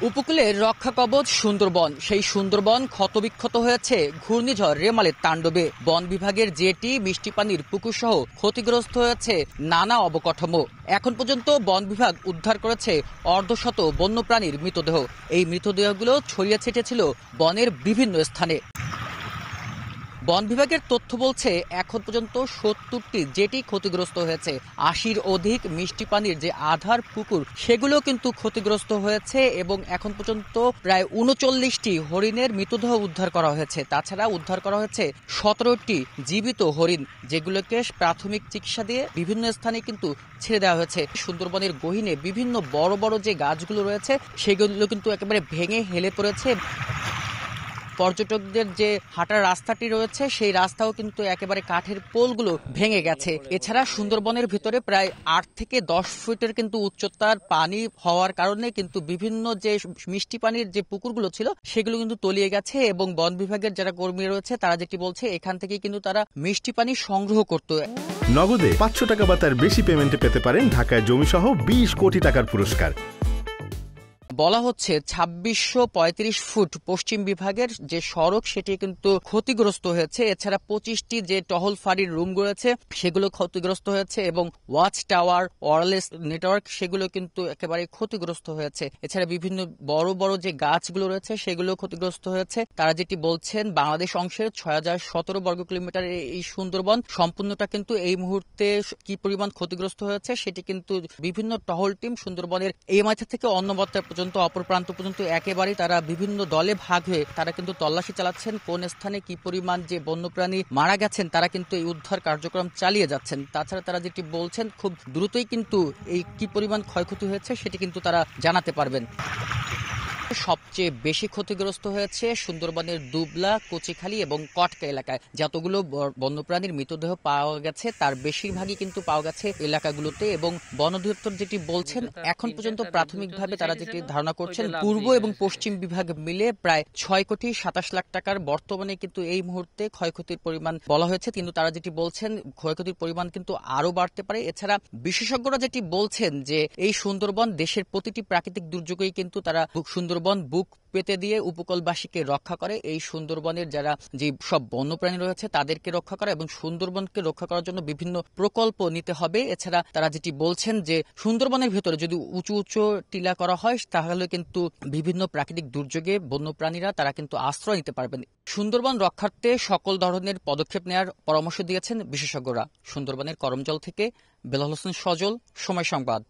উপকূলের রক্ষা কবচ সুন্দরবন। সেই সুন্দরবন ক্ষতবিক্ষত হয়েছে ঘূর্ণিঝড় রেমালের তাণ্ডবে। বন বিভাগের জেটি, মিষ্টি পানির পুকুর সহ ক্ষতিগ্রস্ত হয়েছে নানা অবকাঠামো। এখন পর্যন্ত বন বিভাগ উদ্ধার করেছে অর্ধশত বন্যপ্রাণীর মৃতদেহ। এই মৃতদেহগুলো ছড়িয়ে ছিটিয়ে ছিল বনের বিভিন্ন স্থানে। বন বিভাগের তথ্য বলছে এখন পর্যন্ত ৭০টি জেটি ক্ষতিগ্রস্ত হয়েছে। ৮০-র অধিক মিষ্টি পানির যে আধার পুকুর সেগুলো কিন্তু ক্ষতিগ্রস্ত হয়েছে এবং এখন পর্যন্ত প্রায় ৩৯টি হরিণের মৃতদেহ উদ্ধার করা হয়েছে। তাছাড়া উদ্ধার করা হয়েছে ১৭টি জীবিত হরিণ, যেগুলোকে প্রাথমিক চিকিৎসা দিয়ে বিভিন্ন স্থানে কিন্তু ছেড়ে দেওয়া হয়েছে। সুন্দরবনের গহীনে বিভিন্ন বড় বড় যে গাছগুলো রয়েছে সেগুলো কিন্তু একেবারে ভেঙে হেলে পড়েছে। পর্যটকদের যে হাঁটার রাস্তাটি রয়েছে সেই রাস্তাও কিন্তু একেবারে কাঠের পোলগুলো ভেঙে গেছে। এছাড়া সুন্দরবনের ভিতরে প্রায় ৮ থেকে ১০ ফুটের কিন্তু উচ্চতার পানি হওয়ার কারণে কিন্তু বিভিন্ন যে মিষ্টি পানির যে পুকুরগুলো ছিল সেগুলো কিন্তু তলিয়ে গেছে এবং বন বিভাগের যারা কর্মী রয়েছে তারা যেটি বলছে এখান থেকে কিন্তু তারা মিষ্টি পানি সংগ্রহ করতো। নগদে ৫০০ টাকা বা তার বেশি পেমেন্টে পেতে পারেন ঢাকায় জমিসহ ২০ কোটি টাকার পুরস্কার। বলা হচ্ছে ২৬৩৫ ফুট পশ্চিম বিভাগের যে সড়ক সেটি কিন্তু ক্ষতিগ্রস্ত হয়েছে। এছাড়া ২৫টি যে টহল ফাঁড়ির রুম রয়েছে সেগুলো ক্ষতিগ্রস্ত হয়েছে এবং ওয়াচ টাওয়ার, ওয়্যারলেস নেটওয়ার্ক সেগুলো কিন্তু একেবারে ক্ষতিগ্রস্ত হয়েছে। এছাড়া বিভিন্ন বড় বড় যে গাছগুলো রয়েছে সেগুলো ক্ষতিগ্রস্ত হয়েছে। তারা যেটি বলছেন বাংলাদেশ অংশের ৬০১৭ বর্গ কিলোমিটার এই সুন্দরবন সম্পূর্ণটা কিন্তু এই মুহূর্তে কি পরিমাণ ক্ষতিগ্রস্ত হয়েছে সেটি কিন্তু বিভিন্ন টহল টিম সুন্দরবনের এই মাথা থেকে অন্য মাথা অপর প্রান্ত পর্যন্ত একেবারেই তারা বিভিন্ন দলে ভাগ হয়ে তারা কিন্তু তল্লাশি চালাচ্ছেন। কোন স্থানে কি পরিমাণ যে বন্যপ্রাণী মারা গেছেন তারা কিন্তু এই উদ্ধার কার্যক্রম চালিয়ে যাচ্ছেন। তাছাড়া তারা যেটি বলছেন খুব দ্রুতই কিন্তু এই কি পরিমাণ ক্ষয়ক্ষতি হয়েছে সেটি কিন্তু তারা জানাতে পারবেন। সবচেয়ে বেশি ক্ষতিগ্রস্ত হয়েছে সুন্দরবনের দুবলা, কচিখালী এবং কটকা এলাকায়। যতগুলো বন্যপ্রাণীর মৃতদেহ পাওয়া গেছে তার বেশিরভাগই কিন্তু পাওয়া গেছে এলাকাগুলোতে এবং বন অধিদপ্তর যেটি বলছেন এখন পর্যন্ত প্রাথমিকভাবে তারা যেটি ধারণা করছেন পূর্ব এবং পশ্চিম বিভাগ মিলে প্রায় ৬,২৭,০০,০০০ টাকার বর্তমানে কিন্তু এই মুহূর্তে ক্ষয়ক্ষতির পরিমাণ বলা হয়েছে, কিন্তু তারা যেটি বলছেন ক্ষয়ক্ষতির পরিমাণ কিন্তু আরো বাড়তে পারে। এছাড়া বিশেষজ্ঞরা যেটি বলছেন যে এই সুন্দরবন দেশের প্রতিটি প্রাকৃতিক দুর্যোগেই কিন্তু তারা সুন্দরবন বুক পেতে দিয়ে উপকূলবাসীকে রক্ষা করে। এই সুন্দরবনের যারা যে সব বন্যপ্রাণী রয়েছে তাদেরকে রক্ষা করা এবং সুন্দরবনকে রক্ষা করার জন্য বিভিন্ন প্রকল্প নিতে হবে। এছাড়া তারা যেটি বলছেন যে সুন্দরবনের ভেতরে যদি উঁচু উঁচু টিলা করা হয় তাহলে কিন্তু বিভিন্ন প্রাকৃতিক দুর্যোগে বন্যপ্রাণীরা তারা কিন্তু আশ্রয় নিতে পারবেন। সুন্দরবন রক্ষার্থে সকল ধরনের পদক্ষেপ নেওয়ার পরামর্শ দিয়েছেন বিশেষজ্ঞরা। সুন্দরবনের করমজল থেকে বেলাল হোসেন সজল, সময় সংবাদ।